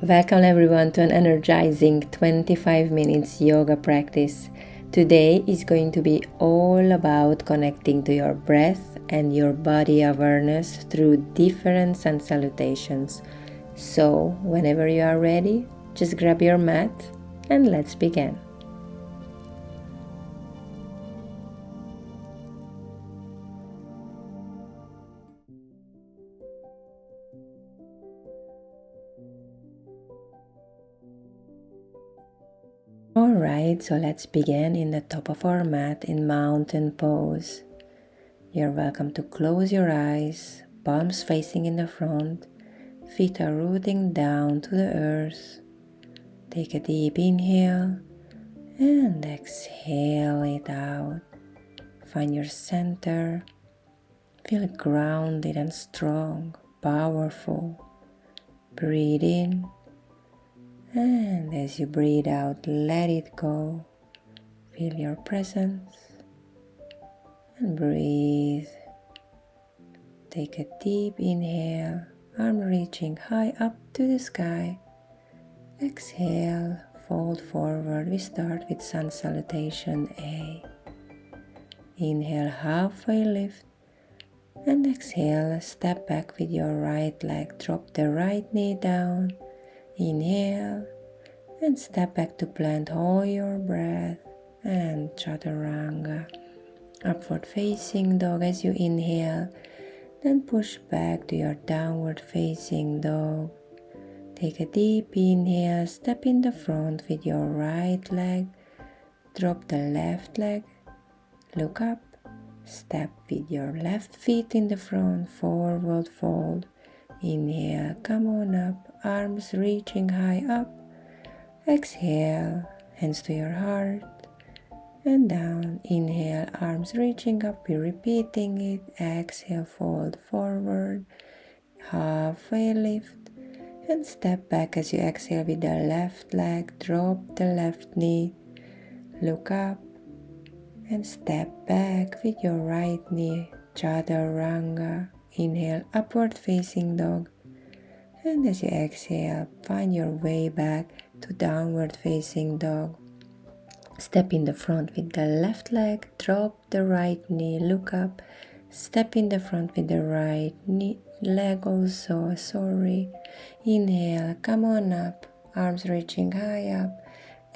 Welcome everyone to an energizing 25 minutes yoga practice. Today is going to be all about connecting to your breath and your body awareness through different sun salutations. So, whenever you are ready, just grab your mat and let's begin. Alright, so let's begin in the top of our mat in mountain pose. You're welcome to close your eyes, palms facing in the front, feet are rooting down to the earth. Take a deep inhale and exhale it out. Find your center. Feel grounded and strong, powerful. Breathe in. And as you breathe out, let it go. Feel your presence and breathe. Take a deep inhale, arm reaching high up to the sky. Exhale, fold forward. We start with sun salutation A. Inhale, halfway lift. And exhale, step back with your right leg. Drop the right knee down. Inhale and step back to plant. Hold your breath and chaturanga. Upward facing dog as you inhale. Then push back to your downward facing dog. Take a deep inhale. Step in the front with your right leg. Drop the left leg. Look up. Step with your left feet in the front. Forward fold. Inhale, come on up, arms reaching high up. Exhale, hands to your heart and down. Inhale, arms reaching up, we're repeating it. Exhale, fold forward, halfway lift and step back as you exhale with the left leg. Drop the left knee, look up and step back with your right knee. Chaturanga. Inhale, upward facing dog. And as you exhale, find your way back to downward facing dog. Step in the front with the left leg. Drop the right knee. Look up. Step in the front with the right knee, leg also. Inhale, come on up. Arms reaching high up.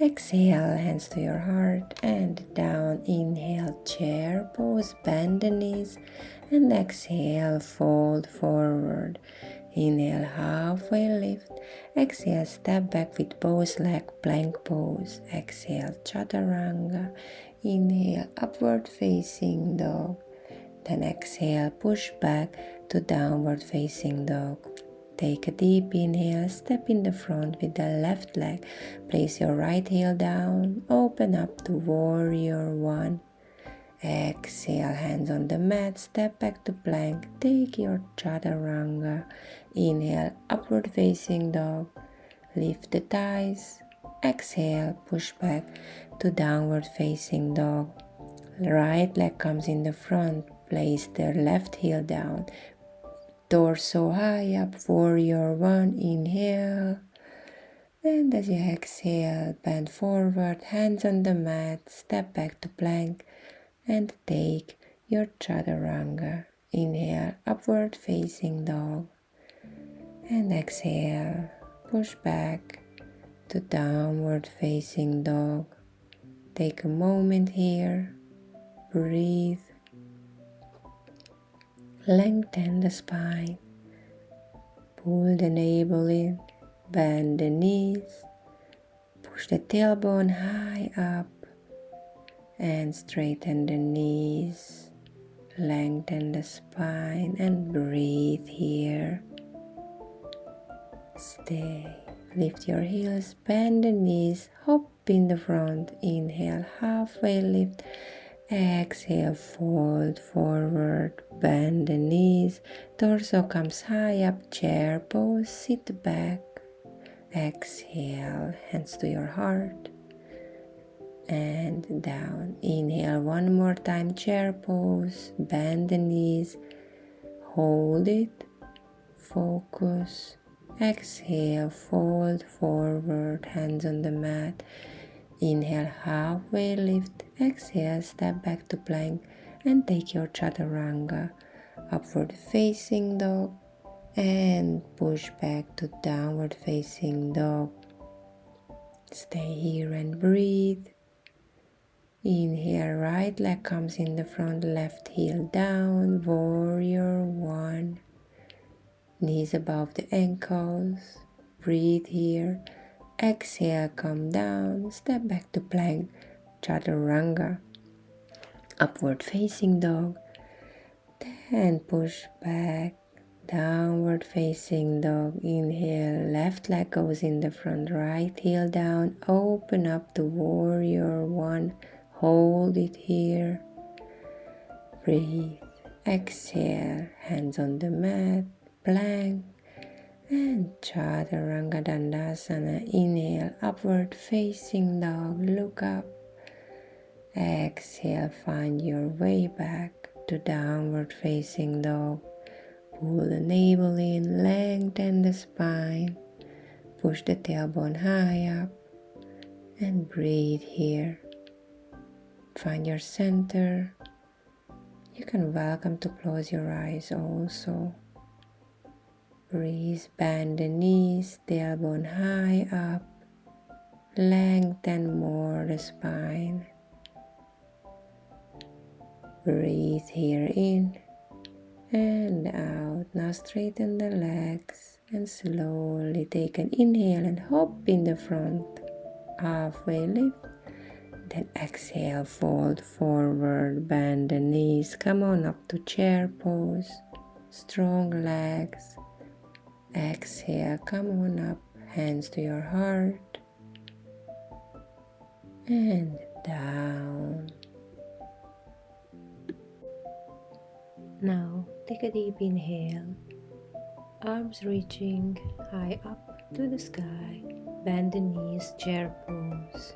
Exhale, hands to your heart and down. Inhale, chair pose, bend the knees and exhale, fold forward. Inhale, halfway lift. Exhale, step back with both leg, plank pose. Exhale, chaturanga. Inhale, upward facing dog. Then exhale, push back to downward facing dog. Take a deep inhale, step in the front with the left leg. Place your right heel down, open up to warrior one. Exhale, hands on the mat, step back to plank. Take your chaturanga. Inhale, upward facing dog. Lift the thighs. Exhale, push back to downward facing dog. Right leg comes in the front. Place the left heel down. Torso high up, warrior one. Inhale. And as you exhale, bend forward, hands on the mat, step back to plank. And take your chaturanga. Inhale, upward facing dog. And exhale, push back to downward facing dog. Take a moment here. Breathe. Lengthen the spine. Pull the navel in. Bend the knees. Push the tailbone high up. And straighten the knees, lengthen the spine and breathe here. Stay. Lift your heels, bend the knees, hop in the front. Inhale, halfway lift. Exhale, fold forward, bend the knees. Torso comes high up, chair pose, sit back. Exhale, hands to your heart. And down. Inhale one more time, chair pose, bend the knees, hold it, focus, Exhale, fold forward, hands on the mat. Inhale, halfway lift. Exhale, step back to plank and take your chaturanga. Upward facing dog and push back to downward facing dog. Stay here and breathe. Inhale, right leg comes in the front, left heel down, warrior one. Knees above the ankles. Breathe here. Exhale, come down, step back to plank, chaturanga. Upward facing dog. Then push back, downward facing dog. Inhale, left leg goes in the front, right heel down, open up to warrior one. Hold it here. Breathe. Exhale, hands on the mat, plank, and chaturanga dandasana. Inhale, upward facing dog, look up. Exhale, find your way back to downward facing dog. Pull the navel in, lengthen the spine. Push the tailbone high up and breathe here. Find your center. You can welcome to close your eyes also. Breathe, bend the knees, tailbone high up. Lengthen more the spine. Breathe here in and out. Now straighten the legs and slowly take an inhale and hop in the front. Halfway lift. Then exhale, fold forward, bend the knees. Come on up to chair pose. Strong legs. Exhale, come on up. Hands to your heart. And down. Now take a deep inhale. Arms reaching high up to the sky. Bend the knees, chair pose.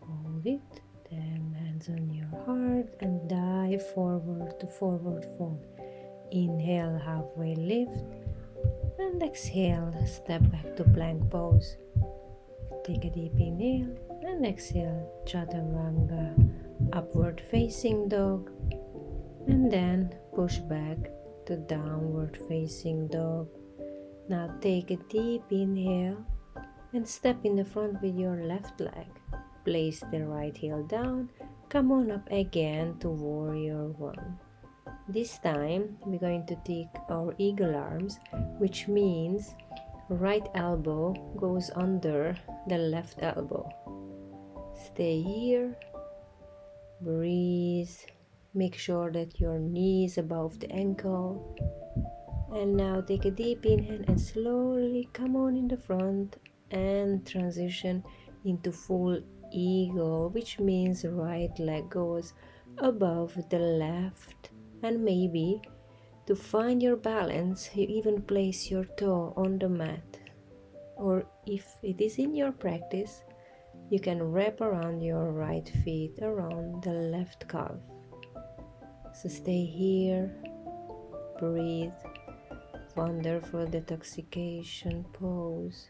Hold it, then hands on your heart and dive forward to forward fold. Inhale, halfway lift, and exhale, step back to plank pose. Take a deep inhale and exhale, chaturanga, upward facing dog, and then push back to downward facing dog. Now take a deep inhale and step in the front with your left leg. Place the right heel down. Come on up again to warrior one. This time we're going to take our eagle arms, which means right elbow goes under the left elbow. Stay here. Breathe. Make sure that your knee is above the ankle. And now take a deep inhale and slowly come on in the front and transition into full eagle, which means the right leg goes above the left. And maybe to find your balance, you even place your toe on the mat. Or if it is in your practice, you can wrap around your right feet around the left calf. So stay here, breathe, wonderful detoxification pose,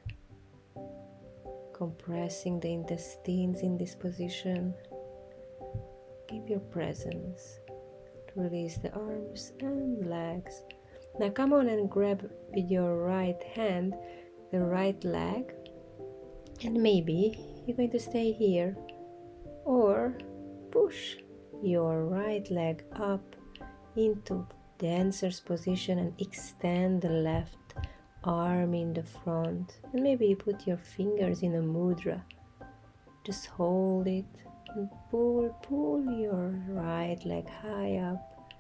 compressing the intestines in this position. Keep your presence. Release the arms and legs. Now come on and grab with your right hand the right leg, and maybe you're going to stay here or push your right leg up into dancer's position and extend the left arm in the front, and maybe you put your fingers in a mudra. Just hold it and pull your right leg high up.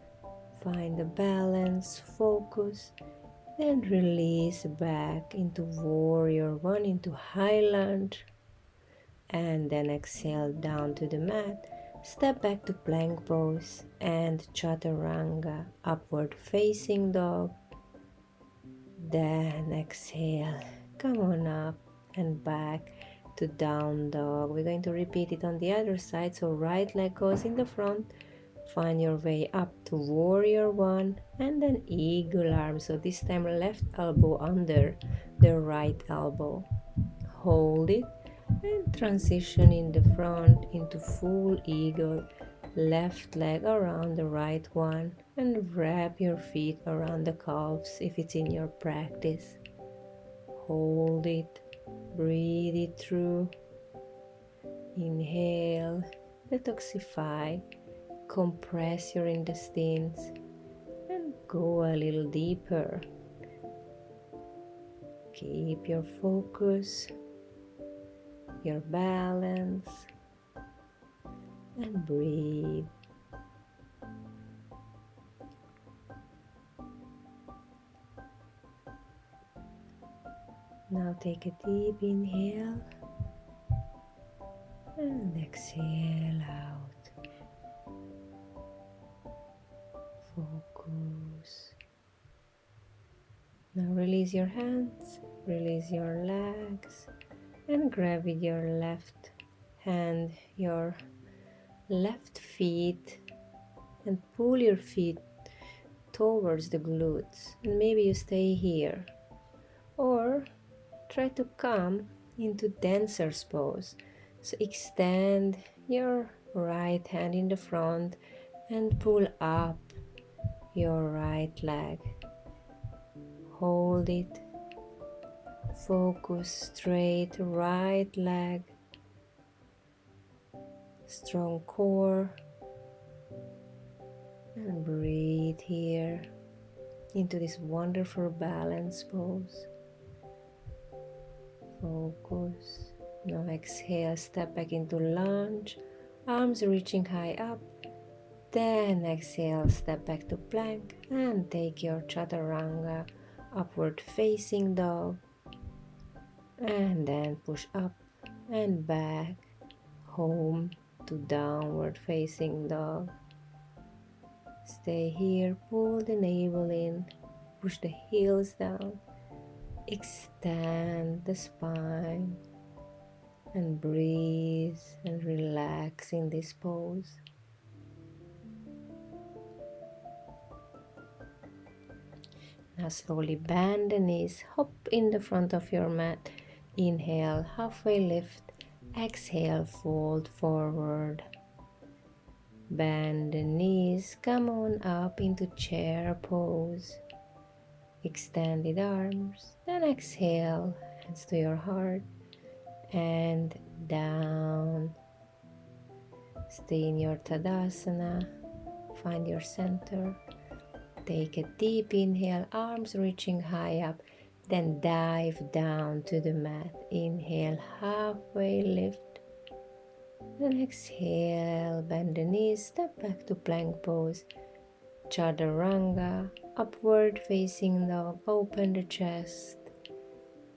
Find the balance, focus, then release back into warrior one, into high lunge, and then exhale down to the mat. Step back to plank pose and chaturanga, upward facing dog. Then exhale, come on up and back to down dog. We're going to repeat it on the other side. So right leg goes in the front, find your way up to warrior one and then eagle arm. So this time left elbow under the right elbow. Hold it and transition in the front into full eagle. Left leg around the right one and wrap your feet around the calves if it's in your practice. Hold it, breathe it through. Inhale, detoxify, compress your intestines and go a little deeper. Keep your focus, your balance, and breathe. Now take a deep inhale and exhale out. Focus. Now release your hands, release your legs, and grab with your left hand your left feet and pull your feet towards the glutes. And maybe you stay here or try to come into dancer's pose. So extend your right hand in the front and pull up your right leg. Hold it. Focus straight right leg. Strong core. And breathe here into this wonderful balance pose. Focus. Now exhale, step back into lunge, arms reaching high up. Then exhale, step back to plank and take your chaturanga, upward facing dog. And then push up and back, home to downward facing dog. Stay here, pull the navel in, push the heels down, extend the spine, and breathe and relax in this pose. Now slowly bend the knees, hop in the front of your mat. Inhale, halfway lift. Exhale, fold forward. Bend the knees, come on up into chair pose. Extended arms, then exhale, hands to your heart and down. Stay in your Tadasana, find your center. Take a deep inhale, arms reaching high up, then dive down to the mat. Inhale, halfway lift. Then exhale, bend the knees, step back to plank pose. Chaturanga, upward facing dog, open the chest.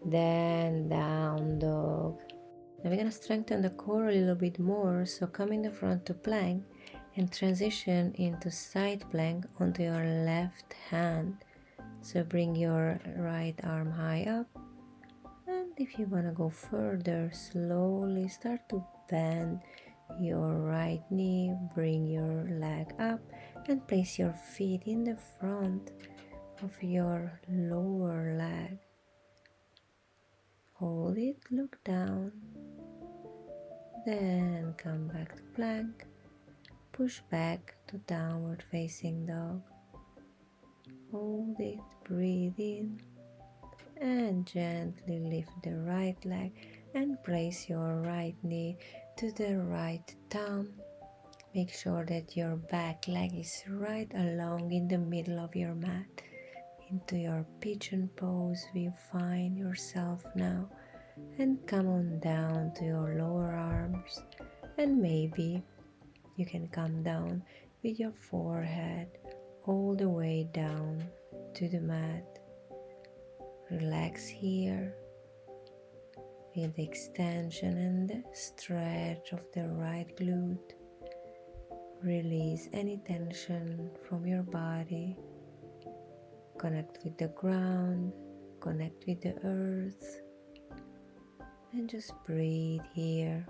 Then down dog. Now we're going to strengthen the core a little bit more, so come in the front to plank and transition into side plank onto your left hand. So bring your right arm high up, and if you want to go further, slowly start to bend your right knee, bring your leg up and place your feet in the front of your lower leg. Hold it, look down, then come back to plank, push back to downward facing dog. Hold it, breathe in, and gently lift the right leg and place your right knee to the right thumb. Make sure that your back leg is right along in the middle of your mat. Into your pigeon pose you find yourself now, and come on down to your lower arms, and maybe you can come down with your forehead all the way down to the mat. Relax here with the extension and the stretch of the right glute. Release any tension from your body. Connect with the ground, connect with the earth, and just breathe here.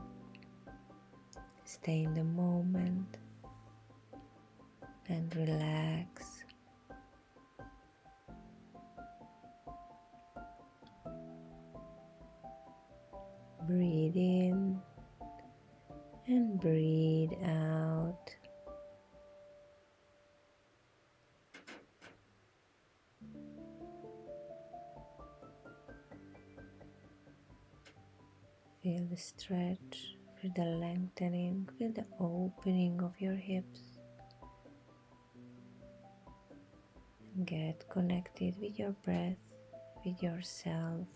Stay in the moment. and relax. Breathe in and breathe out. Feel the stretch, feel the lengthening, feel the opening of your hips. And get connected with your breath, with yourself.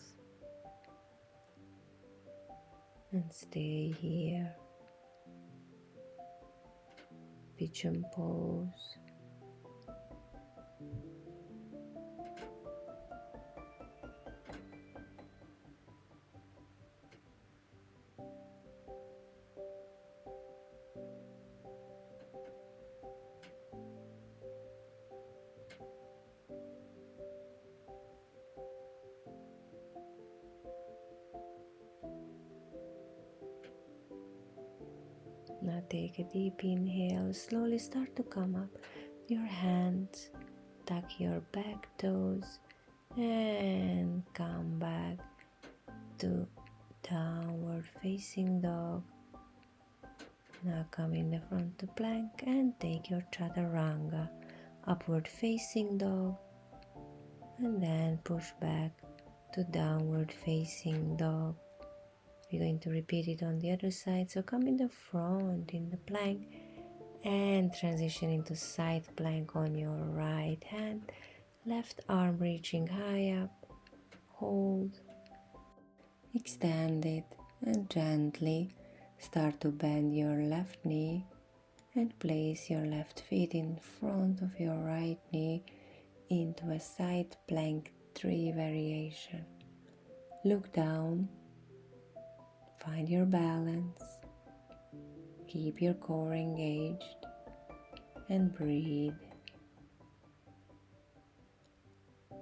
And stay here. Pigeon pose. Now take a deep inhale, slowly start to come up. Your hands, tuck your back toes and come back to downward facing dog. Now come in the front to plank and take your chaturanga, upward facing dog, and then push back to downward facing dog. We're going to repeat it on the other side. So come in the front in the plank and transition into side plank on your right hand. Left arm reaching high up. Hold. Extend it and gently start to bend your left knee and place your left feet in front of your right knee into a side plank 3 variation. Look down. Find your balance, keep your core engaged, and breathe.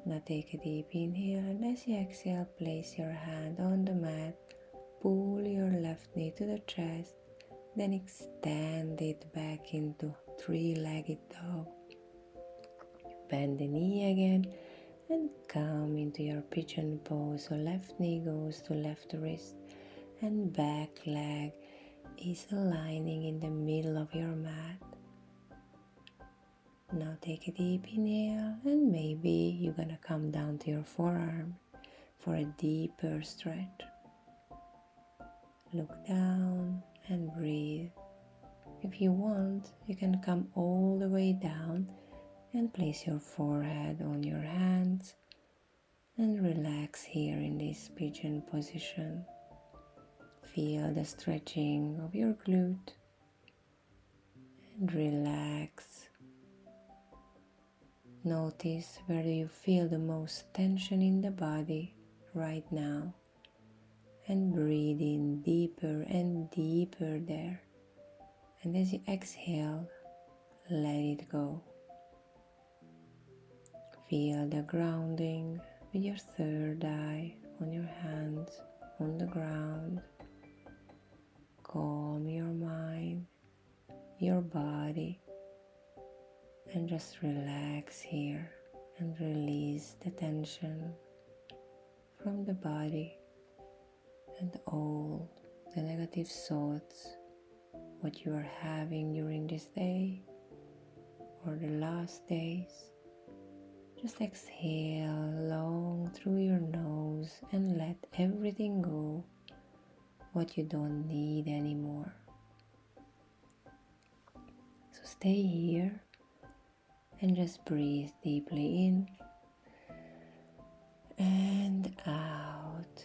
Now take a deep inhale, and as you exhale, place your hand on the mat, pull your left knee to the chest, then extend it back into 3-legged dog. Bend the knee again and come into your pigeon pose. So left knee goes to left wrist, and back leg is aligning in the middle of your mat. Now take a deep inhale, and maybe you're gonna come down to your forearm for a deeper stretch. Look down and breathe. If you want, you can come all the way down and place your forehead on your hands and relax here in this pigeon position. Feel the stretching of your glute and relax. Notice where you feel the most tension in the body right now, and breathe in deeper and deeper there. And as you exhale, let it go. Feel the grounding with your third eye on your hands on the ground. Calm your mind, your body, and just relax here and release the tension from the body and all the negative thoughts what you are having during this day or the last days. Just exhale long through your nose and let everything go what you don't need anymore. So stay here and just breathe deeply in and out.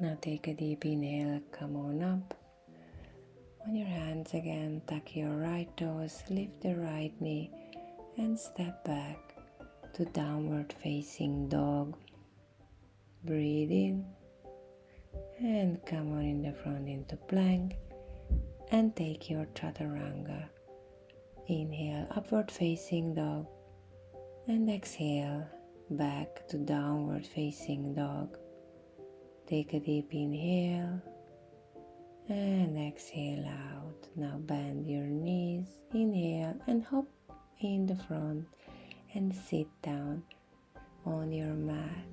Now take a deep inhale, come on up. On your hands again, tuck your right toes, lift the right knee and step back to downward facing dog. Breathe in and come on in the front into plank and take your chaturanga. Inhale, upward facing dog, and exhale, back to downward facing dog. Take a deep inhale and exhale out. Now bend your knees, inhale and hop in the front and sit down on your mat.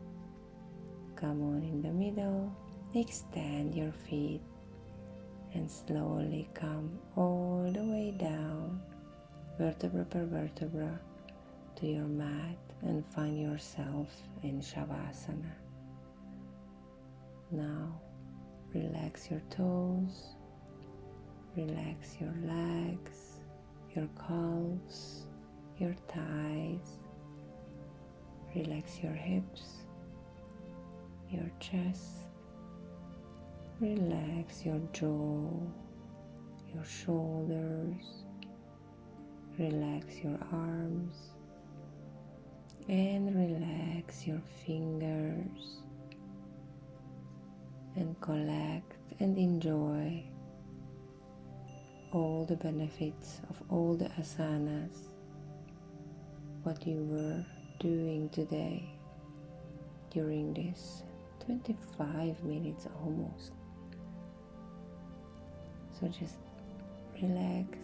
Come on in the middle, extend your feet and slowly come all the way down, vertebra per vertebra, to your mat and find yourself in Savasana. Now relax your toes, relax your legs, your calves, your thighs, relax your hips, your chest, relax your jaw, your shoulders, relax your arms, and relax your fingers, and collect and enjoy all the benefits of all the asanas, what you were doing today during this 25 minutes almost. So just relax,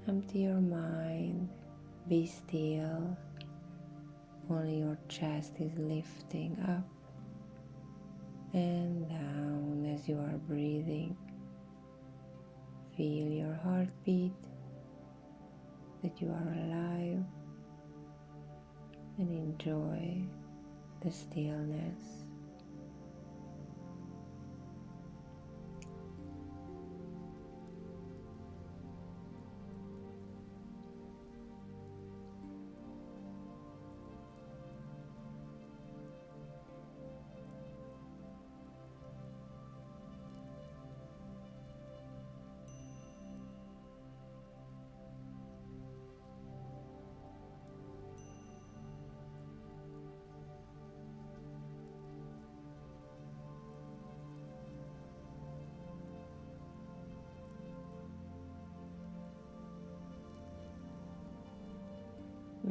empty your mind, be still. Only your chest is lifting up and down as you are breathing. Feel your heartbeat, that you are alive, and enjoy the stillness.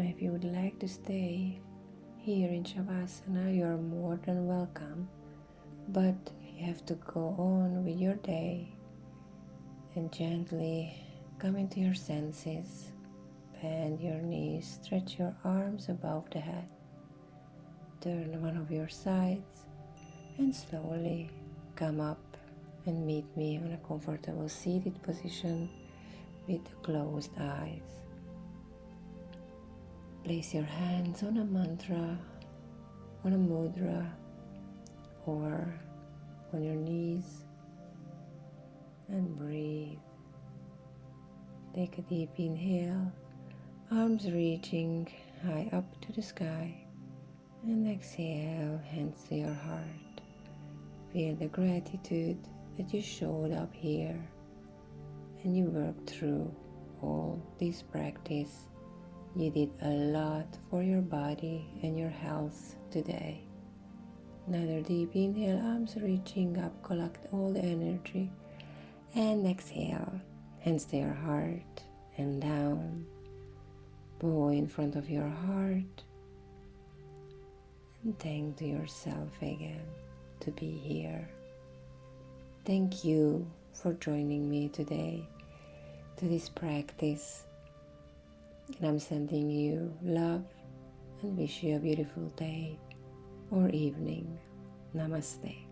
If you would like to stay here in Savasana, you are more than welcome, but you have to go on with your day and gently come into your senses. Bend your knees, stretch your arms above the head, turn one of your sides, and slowly come up and meet me on a comfortable seated position with closed eyes. Place your hands on a mantra, on a mudra, or on your knees, and breathe. Take a deep inhale, arms reaching high up to the sky, and exhale, hands to your heart. Feel the gratitude that you showed up here and you worked through all this practice. You did a lot for your body and your health today. Another deep inhale, arms reaching up, collect all the energy, and exhale, hands to your heart and down. Bow in front of your heart and thank to yourself again to be here. Thank you for joining me today to this practice. And I'm sending you love and wish you a beautiful day or evening. Namaste.